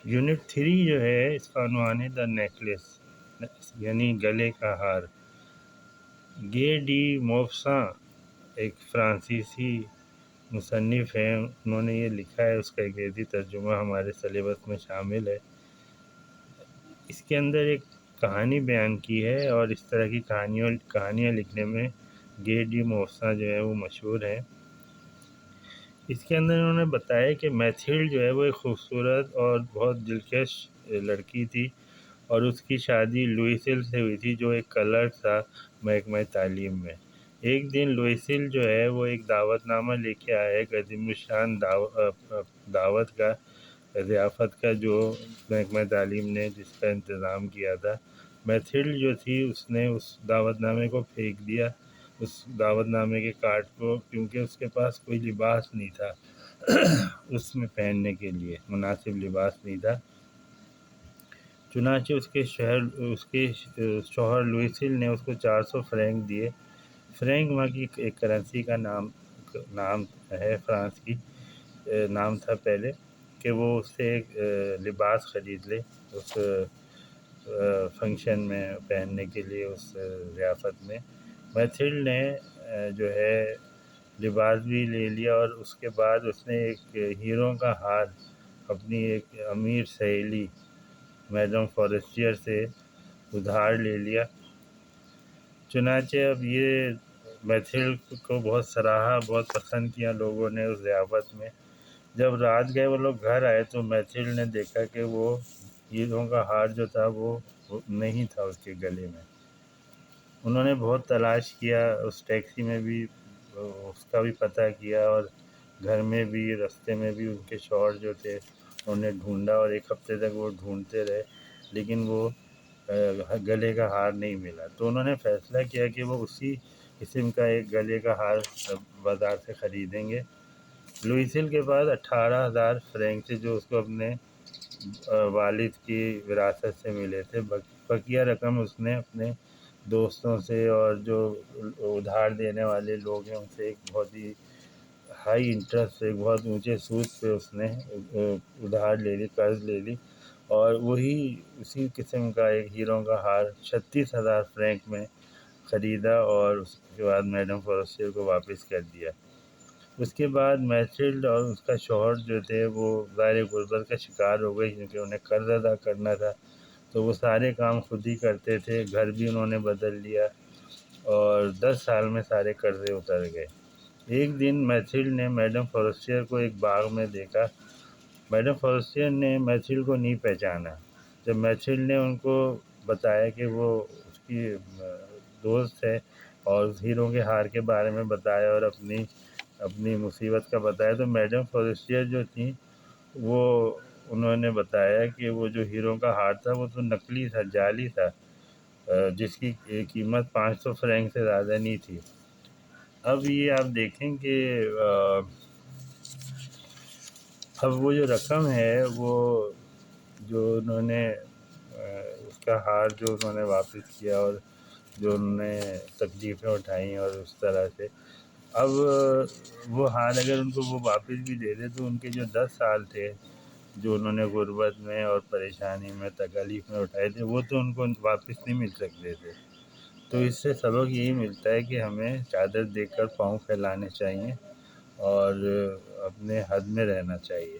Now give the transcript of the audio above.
Unit 3 جو ہے اس کا عنوان ہے دا نیکلیس، یعنی گلے کا ہار۔ گے ڈی موفساں ایک فرانسیسی مصنف ہیں، انہوں نے یہ لکھا ہے، اس کا انگریزی ترجمہ ہمارے سلیبس میں شامل ہے۔ اس کے اندر ایک کہانی بیان کی ہے، اور اس طرح کی کہانیاں لکھنے میں گے ڈی موفساں جو ہے وہ مشہور ہیں۔ اس کے اندر انہوں نے بتایا کہ میتھیلڈ جو ہے وہ ایک خوبصورت اور بہت دلکش لڑکی تھی، اور اس کی شادی لوئیسل سے ہوئی تھی، جو ایک کلرک تھا محکمہ تعلیم میں۔ ایک دن لوئیسل جو ہے وہ ایک دعوت نامہ لے کے آیا، ایک عظیم الشان دعوت کا، ضیافت کا، جو محکمہ تعلیم نے جس کا انتظام کیا تھا۔ میتھیلڈ جو تھی اس نے اس دعوت نامے کو پھینک دیا، اس دعوت نامے کے کارڈ کو، کیونکہ اس کے پاس کوئی لباس نہیں تھا اس میں پہننے کے لیے مناسب لباس نہیں تھا۔ چنانچہ اس کے شوہر لوئیسل نے اس کو 400 فرینک دیے۔ فرینک وہاں کی ایک کرنسی کا نام ہے، فرانس کی نام تھا پہلے، کہ وہ اس سے ایک لباس خرید لے اس فنکشن میں پہننے کے لیے، اس ضیافت میں۔ میتھیلڈ نے جو ہے لباس بھی لے لیا، اور اس کے بعد اس نے ایک ہیروں کا ہار اپنی ایک امیر سہیلی میڈم فورسٹیر سے ادھار لے لیا۔ چنانچہ اب یہ میتھیلڈ کو بہت سراہا، بہت پسند کیا لوگوں نے اس ضیافت میں۔ جب رات گئے وہ لوگ گھر آئے تو میتھیلڈ نے دیکھا کہ وہ ہیروں کا ہار جو تھا وہ نہیں تھا اس کے گلے میں۔ انہوں نے بہت تلاش کیا، اس ٹیکسی میں بھی اس کا بھی پتہ کیا، اور گھر میں بھی، رستے میں بھی ان کے شوہر جو تھے انہوں نے ڈھونڈا، اور ایک ہفتے تک وہ ڈھونڈتے رہے، لیکن وہ گلے کا ہار نہیں ملا۔ تو انہوں نے فیصلہ کیا کہ وہ اسی قسم کا ایک گلے کا ہار بازار سے خریدیں گے۔ لوئیسل کے پاس 18,000 فرینک تھے، جو اس کو اپنے والد کی وراثت سے ملے تھے۔ بقیہ رقم اس نے اپنے دوستوں سے اور جو ادھار دینے والے لوگ ہیں ان سے ایک بہت ہی ہائی انٹرسٹ، ایک بہت اونچے سود پہ اس نے ادھار لے لی، قرض لے لی، اور اسی قسم کا ایک ہیروں کا ہار 36,000 فرینک میں خریدا، اور اس کے بعد میڈم فورسٹیر کو واپس کر دیا۔ اس کے بعد میتھیلڈ اور اس کا شوہر جو تھے وہ ظاہر غربت کا شکار ہو گئے، کیونکہ انہیں قرض ادا کرنا تھا، تو وہ سارے کام خود ہی کرتے تھے۔ گھر بھی انہوں نے بدل لیا، اور 10 سال میں سارے قرضے اتر گئے۔ ایک دن میتھیلڈ نے میڈم فورسٹیر کو ایک باغ میں دیکھا۔ میڈم فورسٹیر نے میتھیلڈ کو نہیں پہچانا۔ جب میتھیلڈ نے ان کو بتایا کہ وہ اس کی دوست ہے، اور اس ہیروں کے ہار کے بارے میں بتایا اور اپنی مصیبت کا بتایا، تو میڈم فورسٹیر جو تھیں وہ انہوں نے بتایا کہ وہ جو ہیروں کا ہار تھا وہ تو نقلی تھا، جعلی تھا، جس کی قیمت 500 فرینک سے زیادہ نہیں تھی۔ اب یہ آپ دیکھیں کہ اب وہ جو رقم ہے، وہ جو انہوں نے اس کا ہار جو انہوں نے واپس کیا، اور جو انہوں نے تکلیفیں اٹھائیں، اور اس طرح سے اب وہ ہار اگر ان کو وہ واپس بھی دے دے تو ان کے جو 10 سال تھے جو انہوں نے غربت میں اور پریشانی میں، تکالیف میں اٹھائے تھے، وہ تو ان کو واپس نہیں مل سکتے تھے۔ تو اس سے سبق یہی ملتا ہے کہ ہمیں چادر دیکھ کر پاؤں پھیلانے چاہیے، اور اپنے حد میں رہنا چاہیے۔